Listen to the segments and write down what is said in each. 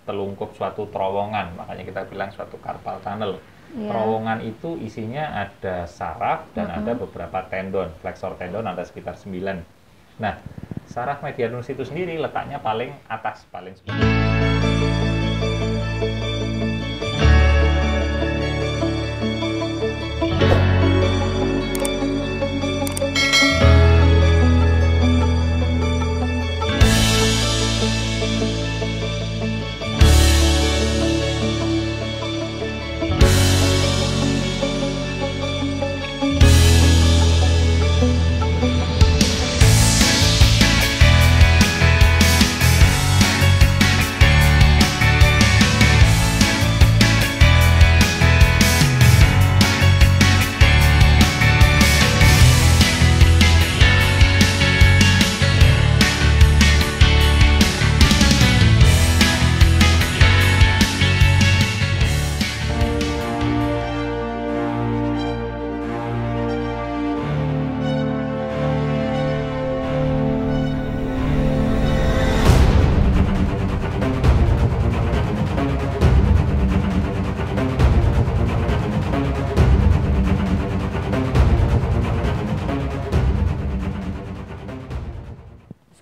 telungkup suatu terowongan, makanya kita bilang suatu carpal tunnel. Iya. Terowongan itu isinya ada saraf dan ada beberapa tendon, flexor tendon ada sekitar 9. Nah, saraf medianus itu sendiri letaknya paling atas, paling sebelah.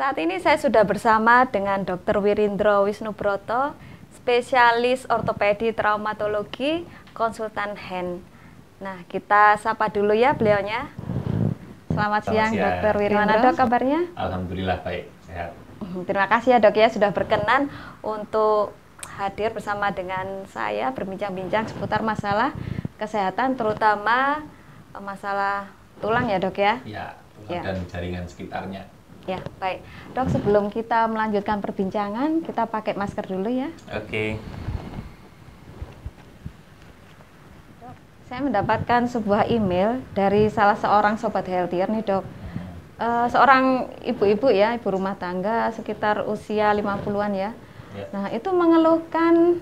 Saat ini saya sudah bersama dengan Dr. Wirindro Wisnubroto, spesialis ortopedi traumatologi, konsultan hand. Nah, kita sapa dulu ya beliaunya. Selamat siang, Dr. Wirindro. Gimana dok kabarnya? Alhamdulillah baik, sehat. Terima kasih ya dok ya sudah berkenan untuk hadir bersama dengan saya berbincang-bincang seputar masalah kesehatan, terutama masalah tulang ya dok ya? Ya, tulang dan jaringan sekitarnya. Ya, baik. Dok, sebelum kita melanjutkan perbincangan, kita pakai masker dulu ya. Oke. Dok, saya mendapatkan sebuah email dari salah seorang sobat healthier nih dok. Seorang ibu-ibu ya, ibu rumah tangga sekitar usia 50-an ya. Nah, itu mengeluhkan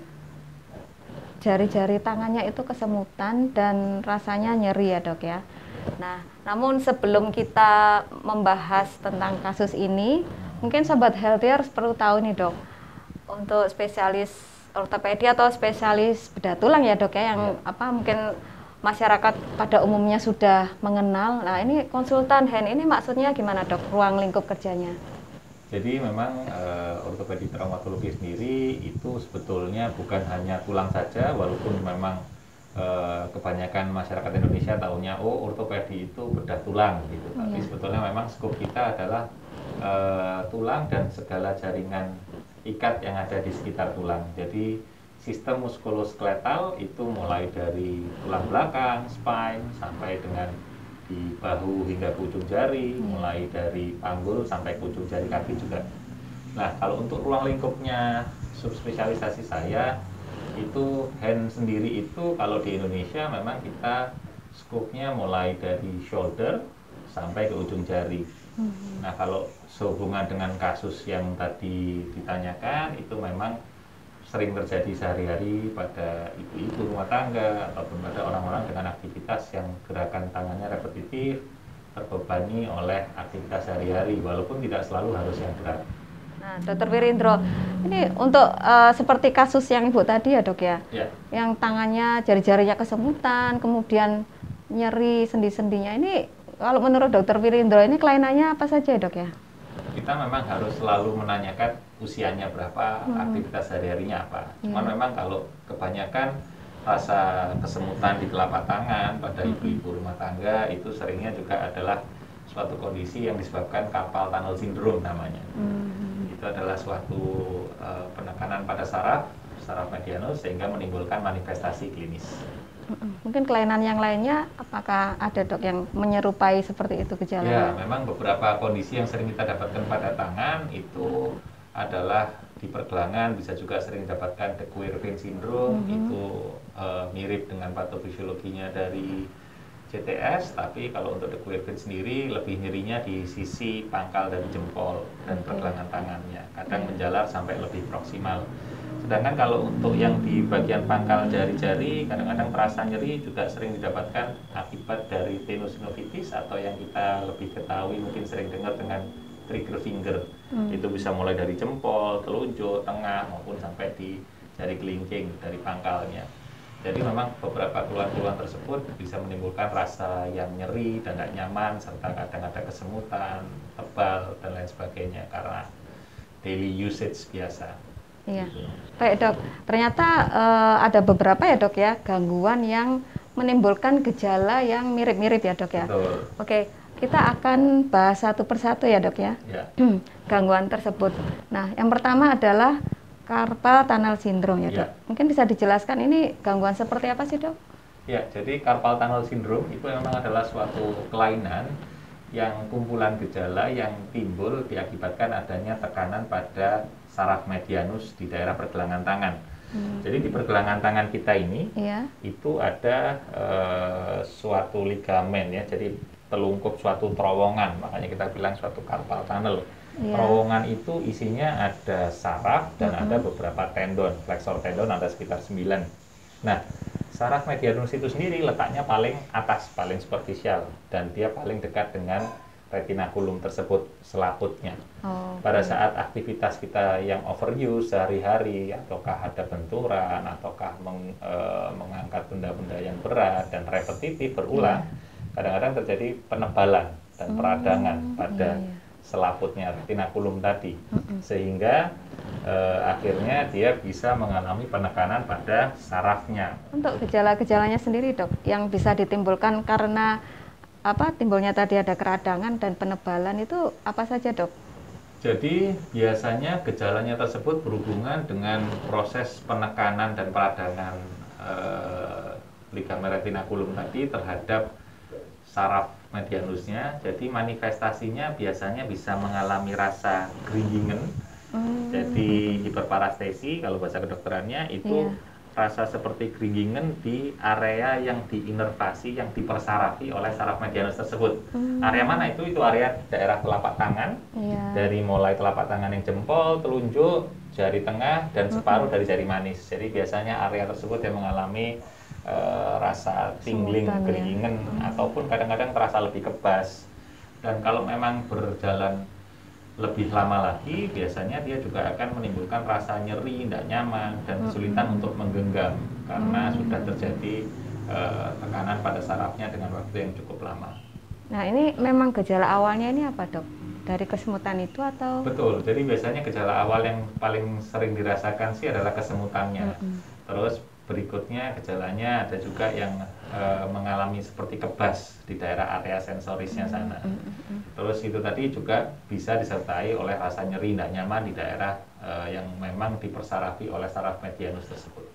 jari-jari tangannya itu kesemutan dan rasanya nyeri ya dok ya. Nah, namun sebelum kita membahas tentang kasus ini, mungkin sobat healthier perlu tahu nih dok, untuk spesialis ortopedi atau spesialis bedah tulang ya dok ya, yang mungkin masyarakat pada umumnya sudah mengenal. Nah, ini konsultan hand ini maksudnya gimana dok, ruang lingkup kerjanya? Jadi memang ortopedi traumatologi sendiri itu sebetulnya bukan hanya tulang saja, walaupun memang kebanyakan masyarakat Indonesia tahunya ortopedi itu bedah tulang gitu. Tapi sebetulnya memang skop kita adalah tulang dan segala jaringan ikat yang ada di sekitar tulang. Jadi sistem muskuloskeletal itu mulai dari tulang belakang, spine, sampai dengan di bahu hingga ke ujung jari, mulai dari panggul sampai ke ujung jari kaki juga. Nah, kalau untuk ruang lingkupnya subspesialisasi saya itu hand sendiri itu kalau di Indonesia memang kita skopnya mulai dari shoulder sampai ke ujung jari. Nah, kalau sehubungan dengan kasus yang tadi ditanyakan itu memang sering terjadi sehari-hari pada ibu-ibu rumah tangga ataupun pada orang-orang dengan aktivitas yang gerakan tangannya repetitif, terbebani oleh aktivitas sehari-hari walaupun tidak selalu harus yang berat. Nah, Dr. Wirindro, ini untuk seperti kasus yang Ibu tadi ya dok ya, yang tangannya jari-jarinya kesemutan, kemudian nyeri sendi-sendinya, ini kalau menurut Dr. Wirindro ini kelainannya apa saja ya dok ya? Kita memang harus selalu menanyakan usianya berapa, aktivitas sehari-harinya apa. Cuman memang kalau kebanyakan rasa kesemutan di telapak tangan pada ibu-ibu rumah tangga itu seringnya juga adalah suatu kondisi yang disebabkan carpal tunnel syndrome namanya. Itu adalah suatu penekanan pada saraf medianus sehingga menimbulkan manifestasi klinis. Mungkin kelainan yang lainnya apakah ada dok yang menyerupai seperti itu gejalanya? Ya, memang beberapa kondisi yang sering kita dapatkan pada tangan itu adalah di pergelangan, bisa juga sering didapatkan De Quervain syndrome, itu mirip dengan patofisiologinya dari CTS, tapi kalau untuk De Quervain sendiri lebih nyerinya di sisi pangkal dan jempol dan pergelangan tangannya, kadang menjalar sampai lebih proksimal. Sedangkan kalau untuk yang di bagian pangkal jari-jari, kadang-kadang terasa nyeri juga sering didapatkan akibat dari tenosynovitis atau yang kita lebih ketahui mungkin sering dengar dengan trigger finger. Itu bisa mulai dari jempol, telunjuk, tengah maupun sampai di jari kelingking dari pangkalnya. Jadi memang beberapa keluhan-keluhan tersebut bisa menimbulkan rasa yang nyeri dan tidak nyaman, serta kadang ada kesemutan, tebal dan lain sebagainya karena daily usage biasa. Iya. Gitu. Baik dok, ternyata ada beberapa ya dok ya gangguan yang menimbulkan gejala yang mirip-mirip ya dok ya. Betul. Oke, kita akan bahas satu persatu ya dok ya. Ya. Gangguan tersebut. Nah, yang pertama adalah carpal tunnel syndrome ya dok. Ya. Mungkin bisa dijelaskan ini gangguan seperti apa sih dok? Ya, jadi carpal tunnel syndrome itu memang adalah suatu kelainan yang kumpulan gejala yang timbul diakibatkan adanya tekanan pada saraf medianus di daerah pergelangan tangan. Jadi di pergelangan tangan kita ini itu ada suatu ligamen ya, jadi telungkup suatu terowongan, makanya kita bilang suatu carpal tunnel. Terowongan itu isinya ada saraf dan ada beberapa tendon, flexor tendon ada sekitar 9. Nah, saraf medianus itu sendiri letaknya paling atas, paling superficial, dan dia paling dekat dengan retinaculum tersebut, selaputnya. Pada saat aktivitas kita yang overuse sehari-hari, ataukah ada benturan, ataukah mengangkat benda-benda yang berat dan repetitif berulang, kadang-kadang terjadi penebalan dan peradangan pada selaputnya retinaculum tadi, sehingga akhirnya dia bisa mengalami penekanan pada sarafnya. Untuk gejala-gejalanya sendiri dok, yang bisa ditimbulkan karena timbulnya tadi ada keradangan dan penebalan itu apa saja dok? Jadi biasanya gejalanya tersebut berhubungan dengan proses penekanan dan peradangan ligamen retinaculum tadi terhadap saraf medianusnya. Jadi manifestasinya biasanya bisa mengalami rasa geringingan. Jadi hiperparestesi kalau bahasa kedokterannya itu rasa seperti geringingan di area yang diinervasi, yang dipersarafi oleh saraf medianus tersebut. Area mana itu? Itu area daerah telapak tangan, dari mulai telapak tangan yang jempol, telunjuk, jari tengah, dan separuh dari jari manis. Jadi biasanya area tersebut yang mengalami rasa tingling, geringingan, ataupun kadang-kadang terasa lebih kebas. Dan kalau memang berjalan lebih lama lagi, biasanya dia juga akan menimbulkan rasa nyeri, tidak nyaman, dan kesulitan untuk menggenggam karena sudah terjadi tekanan pada sarafnya dengan waktu yang cukup lama. Nah, ini memang gejala awalnya ini apa dok? Dari kesemutan itu atau? Betul, jadi biasanya gejala awal yang paling sering dirasakan sih adalah kesemutannya. Terus berikutnya gejalanya ada juga yang mengalami seperti kebas di daerah area sensorisnya sana. Terus itu tadi juga bisa disertai oleh rasa nyeri tidak nyaman di daerah yang memang dipersarafi oleh saraf medianus tersebut.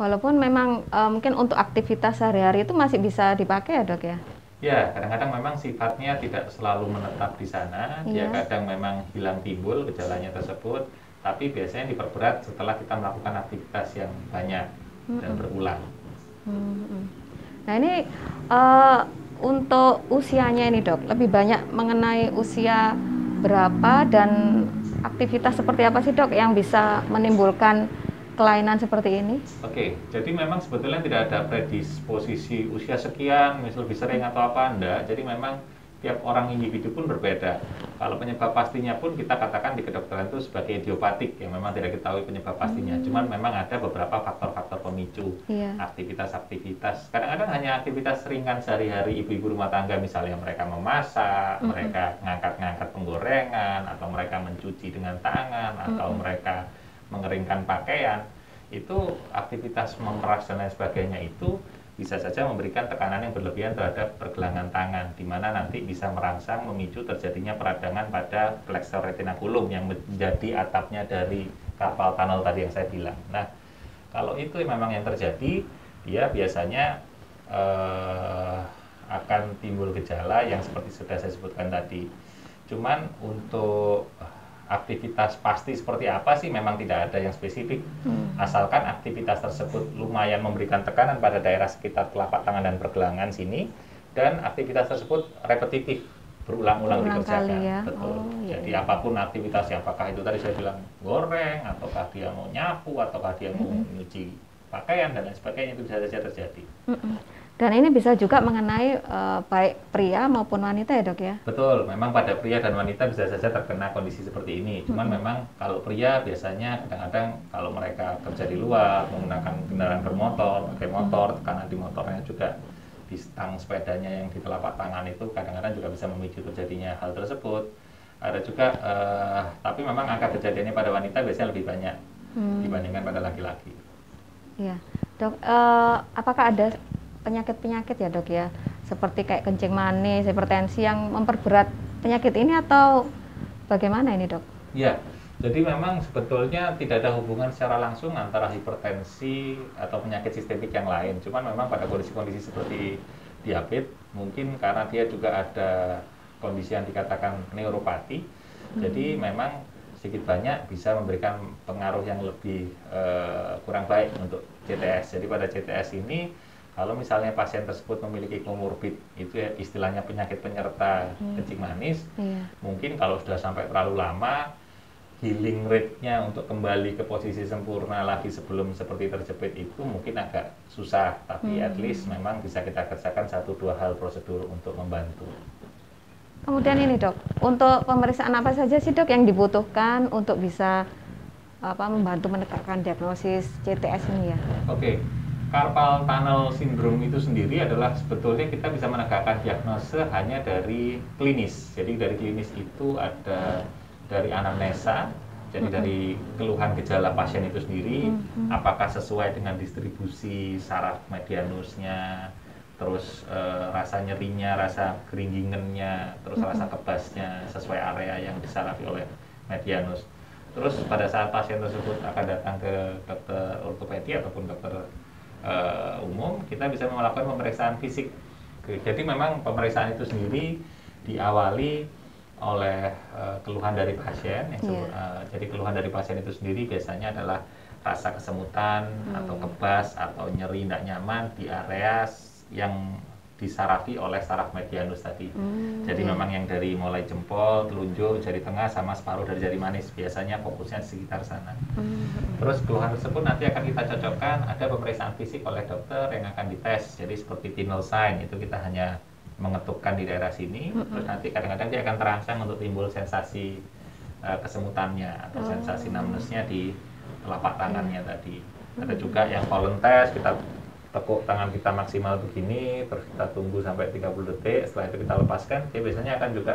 Walaupun memang mungkin untuk aktivitas sehari-hari itu masih bisa dipakai ya dok ya? Ya, kadang-kadang memang sifatnya tidak selalu menetap di sana. Dia kadang memang hilang timbul gejalanya tersebut, tapi biasanya diperberat setelah kita melakukan aktivitas yang banyak dan berulang. Nah ini untuk usianya ini dok, lebih banyak mengenai usia berapa dan aktivitas seperti apa sih dok yang bisa menimbulkan kelainan seperti ini? Oke, jadi memang sebetulnya tidak ada predisposisi usia sekian, misal lebih sering atau apa, enggak. Jadi memang tiap orang individu pun berbeda. Kalau penyebab pastinya pun kita katakan di kedokteran itu sebagai idiopatik, yang memang tidak ketahui penyebab pastinya. Cuman memang ada beberapa faktor-faktor pemicu, aktivitas-aktivitas. Kadang-kadang hanya aktivitas ringan sehari-hari ibu-ibu rumah tangga, misalnya mereka memasak, mereka ngangkat-ngangkat penggorengan, atau mereka mencuci dengan tangan, atau mereka mengeringkan pakaian. Itu aktivitas memeras dan lain sebagainya itu bisa saja memberikan tekanan yang berlebihan terhadap pergelangan tangan, di mana nanti bisa merangsang memicu terjadinya peradangan pada flexor retinaculum yang menjadi atapnya dari carpal tunnel tadi yang saya bilang. Nah, kalau itu memang yang terjadi, dia biasanya akan timbul gejala yang seperti sudah saya sebutkan tadi. Cuman untuk aktivitas pasti seperti apa sih memang tidak ada yang spesifik, asalkan aktivitas tersebut lumayan memberikan tekanan pada daerah sekitar telapak tangan dan pergelangan sini, dan aktivitas tersebut repetitif, berulang-ulang dikerjakan. Betul. Jadi apapun aktivitasnya, apakah itu tadi saya bilang goreng, ataukah dia mau nyapu, ataukah dia mau nyuci pakaian dan lain sebagainya, itu bisa saja terjadi. Dan ini bisa juga mengenai baik pria maupun wanita ya dok ya? Betul, memang pada pria dan wanita bisa saja terkena kondisi seperti ini. Cuman memang kalau pria biasanya kadang-kadang kalau mereka kerja di luar, menggunakan kendaraan bermotor, pakai motor, tekanan di motornya juga di stang sepedanya yang di telapak tangan itu kadang-kadang juga bisa memicu terjadinya hal tersebut. Ada juga, tapi memang angka kejadiannya pada wanita biasanya lebih banyak dibandingkan pada laki-laki. Iya, dok. Apakah ada penyakit-penyakit ya dok ya, seperti kayak kencing manis, hipertensi yang memperberat penyakit ini atau bagaimana ini dok? Ya, jadi memang sebetulnya tidak ada hubungan secara langsung antara hipertensi atau penyakit sistemik yang lain. Cuman memang pada kondisi-kondisi seperti diabetes, mungkin karena dia juga ada kondisi yang dikatakan neuropati, jadi memang sedikit banyak bisa memberikan pengaruh yang lebih kurang baik untuk CTS. Jadi pada CTS ini, kalau misalnya pasien tersebut memiliki komorbid, itu ya istilahnya penyakit penyerta kencing manis, mungkin kalau sudah sampai terlalu lama, healing rate-nya untuk kembali ke posisi sempurna lagi sebelum seperti terjepit itu mungkin agak susah, tapi at least memang bisa kita kerjakan 1-2 hal prosedur untuk membantu. Kemudian ini dok, untuk pemeriksaan apa saja sih dok yang dibutuhkan untuk bisa membantu menegakkan diagnosis CTS ini ya? Oke. Carpal tunnel syndrome itu sendiri adalah sebetulnya kita bisa menegakkan diagnosa hanya dari klinis. Jadi dari klinis itu ada dari anamnesa, jadi dari keluhan gejala pasien itu sendiri, apakah sesuai dengan distribusi saraf medianusnya, terus rasa nyerinya, rasa keringgingannya, terus rasa kebasnya sesuai area yang disarafi oleh medianus. Terus pada saat pasien tersebut akan datang ke dokter ortopedi ataupun dokter umum, kita bisa melakukan pemeriksaan fisik. Jadi memang pemeriksaan itu sendiri diawali oleh keluhan dari pasien. Jadi keluhan dari pasien itu sendiri biasanya adalah rasa kesemutan atau kebas atau nyeri tidak nyaman di area yang disarafi oleh saraf medianus tadi. Jadi memang yang dari mulai jempol, telunjuk, jari tengah sama separuh dari jari manis, biasanya fokusnya di sekitar sana. Terus keluhan tersebut nanti akan kita cocokkan, ada pemeriksaan fisik oleh dokter yang akan dites. Jadi seperti Tinel sign itu kita hanya mengetukkan di daerah sini, terus nanti kadang-kadang dia akan terangsang untuk timbul sensasi kesemutannya atau sensasi numbness-nya di telapak tangannya tadi. Ada juga yang pollen test, kita tekuk tangan kita maksimal begini, terus kita tunggu sampai 30 detik, setelah itu kita lepaskan, dia biasanya akan juga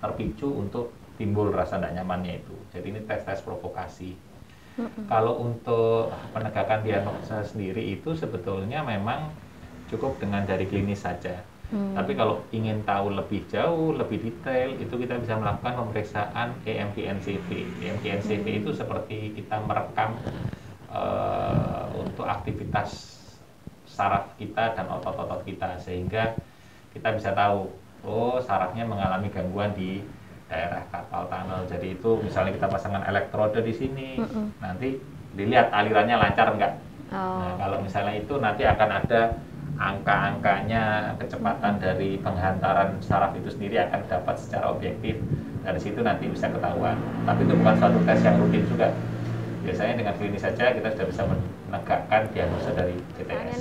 terpicu untuk timbul rasa tidak nyamannya itu. Jadi ini tes-tes provokasi. Kalau untuk penegakan diagnosa sendiri itu sebetulnya memang cukup dengan dari klinis saja. Tapi kalau ingin tahu lebih jauh, lebih detail, itu kita bisa melakukan pemeriksaan EMG-NCV. EMG-NCV itu seperti kita merekam untuk aktivitas saraf kita dan otot-otot kita, sehingga kita bisa tahu, oh sarafnya mengalami gangguan di daerah carpal tunnel. Jadi itu misalnya kita pasangkan elektroda di sini, nanti dilihat alirannya lancar enggak. Nah, kalau misalnya itu nanti akan ada angka-angkanya, kecepatan dari penghantaran saraf itu sendiri akan dapat secara objektif. Dari situ nanti bisa ketahuan. Tapi itu bukan suatu tes yang rutin juga. Biasanya dengan klinis saja kita sudah bisa menegakkan diagnosa dari CTS.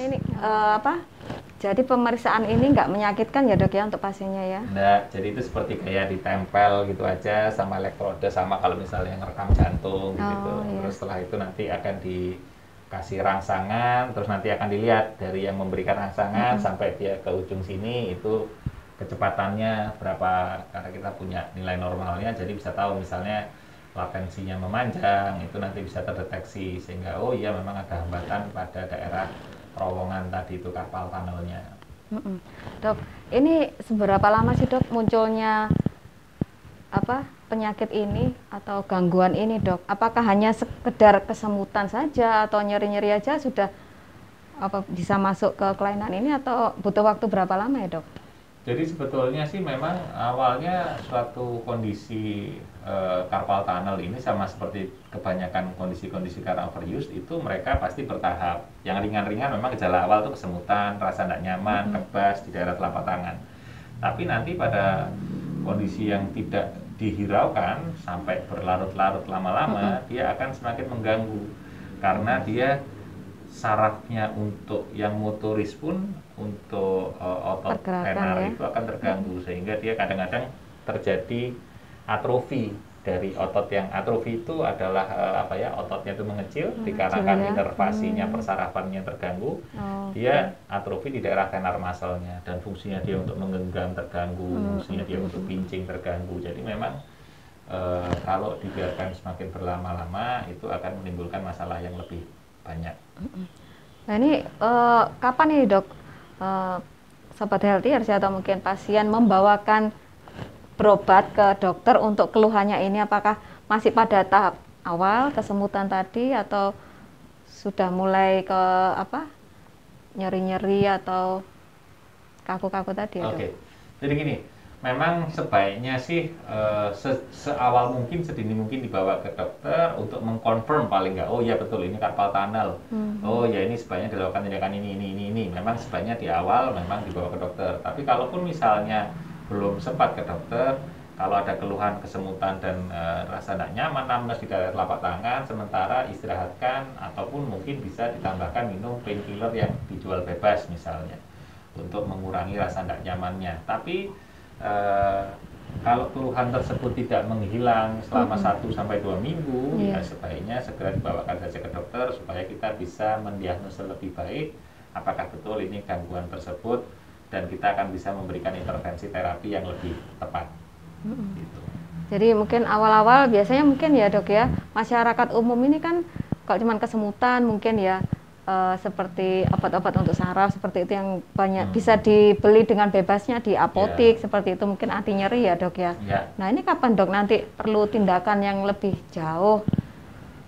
Jadi pemeriksaan ini nggak menyakitkan ya dok ya untuk pasiennya ya? Nggak, jadi itu seperti kayak ditempel gitu aja sama elektroda, sama kalau misalnya ngerekam jantung gitu. Terus setelah itu nanti akan dikasih rangsangan, terus nanti akan dilihat dari yang memberikan rangsangan sampai dia ke ujung sini itu kecepatannya berapa, karena kita punya nilai normalnya, jadi bisa tahu misalnya latensinya memanjang, itu nanti bisa terdeteksi sehingga oh iya memang ada hambatan pada daerah terowongan tadi itu carpal tunnelnya. Dok, ini seberapa lama sih dok munculnya penyakit ini atau gangguan ini dok? Apakah hanya sekedar kesemutan saja atau nyeri-nyeri aja sudah bisa masuk ke kelainan ini atau butuh waktu berapa lama ya dok? Jadi sebetulnya sih memang awalnya suatu kondisi carpal tunnel ini sama seperti kebanyakan kondisi-kondisi karena overuse itu mereka pasti bertahap. Yang ringan-ringan memang gejala awal tuh kesemutan, rasa tidak nyaman, kebas di daerah telapak tangan. Tapi nanti pada kondisi yang tidak dihiraukan sampai berlarut-larut lama-lama, dia akan semakin mengganggu karena dia sarafnya untuk yang motoris pun untuk otot Pergerakan tenar ya. itu akan terganggu, sehingga dia kadang-kadang terjadi atrofi dari otot. Yang atrofi itu adalah apa ya, ototnya itu mengecil dikarenakan ya. inervasinya persarafannya terganggu. Oh, Dia atrofi di daerah tenar muscle-nya, dan fungsinya dia untuk menggenggam terganggu, fungsinya dia untuk pincing terganggu. Jadi memang kalau dibiarkan semakin berlama-lama itu akan menimbulkan masalah yang lebih banyak. Nah ini kapan nih dok, sobat healthiers atau mungkin pasien membawakan berobat ke dokter untuk keluhannya ini? Apakah masih pada tahap awal kesemutan tadi, atau sudah mulai ke apa, nyeri-nyeri atau kaku-kaku tadi ya dok? Oke, jadi gini, memang sebaiknya sih seawal mungkin, sedini mungkin dibawa ke dokter untuk mengkonfirm paling nggak, oh ya betul ini carpal tunnel, oh ya ini sebaiknya dilakukan tindakan ini. Memang sebaiknya di awal memang dibawa ke dokter. Tapi kalaupun misalnya belum sempat ke dokter, kalau ada keluhan kesemutan dan rasa tidak nyaman, numbness di daerah telapak tangan, sementara istirahatkan, ataupun mungkin bisa ditambahkan minum painkiller yang dijual bebas misalnya, untuk mengurangi rasa tidak nyamannya. Tapi kalau keluhan tersebut tidak menghilang selama 1-2 minggu, ya sebaiknya segera dibawakan saja ke dokter supaya kita bisa mendiagnosa lebih baik apakah betul ini gangguan tersebut, dan kita akan bisa memberikan intervensi terapi yang lebih tepat. Gitu. Jadi mungkin awal-awal biasanya mungkin ya dok ya, masyarakat umum ini kan kalau cuma kesemutan mungkin ya seperti obat-obat untuk saraf seperti itu yang banyak bisa dibeli dengan bebasnya di apotik, seperti itu, mungkin anti nyeri ya dok ya. Nah ini kapan dok nanti perlu tindakan yang lebih jauh?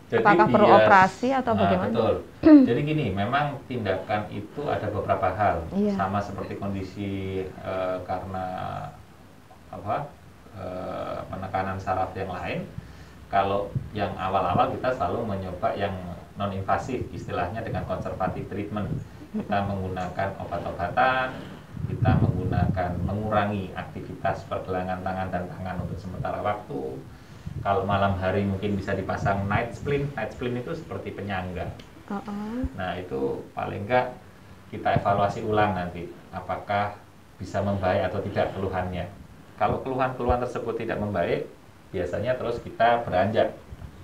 Jadi, apakah perlu operasi atau bagaimana? Betul. Jadi gini, memang tindakan itu ada beberapa hal, sama seperti kondisi karena apa, penekanan saraf yang lain. Kalau yang awal-awal kita selalu mencoba yang non-invasif, istilahnya dengan conservative treatment. Kita menggunakan obat-obatan, kita mengurangi aktivitas pergelangan tangan dan tangan untuk sementara waktu. Kalau malam hari mungkin bisa dipasang night splint. Night splint itu seperti penyangga. Nah itu paling enggak kita evaluasi ulang nanti, apakah bisa membaik atau tidak keluhannya. Kalau keluhan-keluhan tersebut tidak membaik, biasanya terus kita beranjak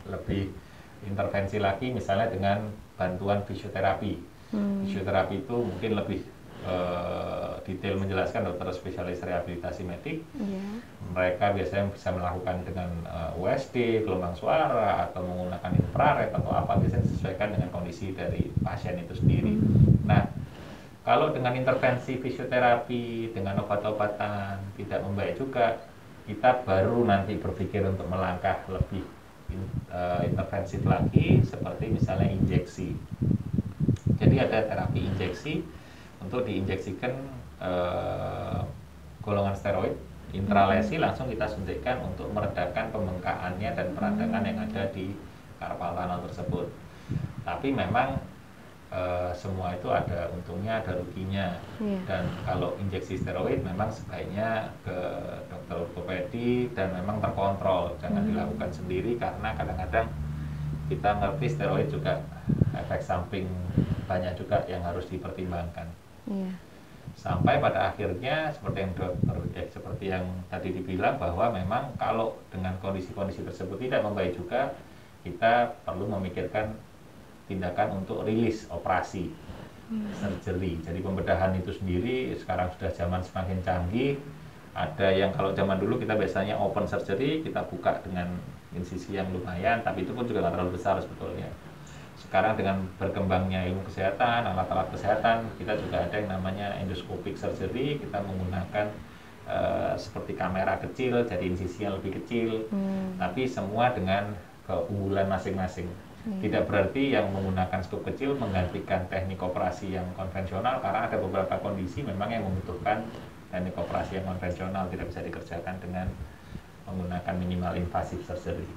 lebih intervensi lagi, misalnya dengan bantuan fisioterapi. Fisioterapi itu mungkin lebih detail menjelaskan dokter spesialis rehabilitasi medik. Mereka biasanya bisa melakukan dengan USD, gelombang suara, atau menggunakan infrared atau apa, biasanya disesuaikan dengan kondisi dari pasien itu sendiri. Nah, kalau dengan intervensi fisioterapi, dengan obat-obatan tidak membaik juga, kita baru nanti berpikir untuk melangkah lebih intervensif lagi, seperti misalnya injeksi. Jadi ada terapi injeksi untuk diinjeksikan golongan steroid intralesi, langsung kita suntikkan untuk meredakan pembengkakannya dan peradangan yang ada di carpal tunnel tersebut. Tapi memang semua itu ada untungnya, ada ruginya. Dan kalau injeksi steroid memang sebaiknya ke dokter ortopedi dan memang terkontrol, jangan dilakukan sendiri, karena kadang-kadang kita ngerti steroid juga efek samping banyak juga yang harus dipertimbangkan. Sampai pada akhirnya seperti yang tadi dibilang, bahwa memang kalau dengan kondisi-kondisi tersebut tidak membaik juga, kita perlu memikirkan tindakan untuk rilis operasi, surgery. Jadi pembedahan itu sendiri sekarang sudah zaman semakin canggih. Ada yang kalau zaman dulu kita biasanya open surgery, kita buka dengan insisi yang lumayan, tapi itu pun juga nggak terlalu besar sebetulnya. Sekarang dengan berkembangnya ilmu kesehatan, alat-alat kesehatan, kita juga ada yang namanya endoscopic surgery. Kita menggunakan seperti kamera kecil, jadi insisinya lebih kecil, tapi semua dengan keunggulan masing-masing. Tidak berarti yang menggunakan skop kecil menggantikan teknik operasi yang konvensional, karena ada beberapa kondisi memang yang membutuhkan teknik operasi yang konvensional, tidak bisa dikerjakan dengan menggunakan minimal invasive surgery.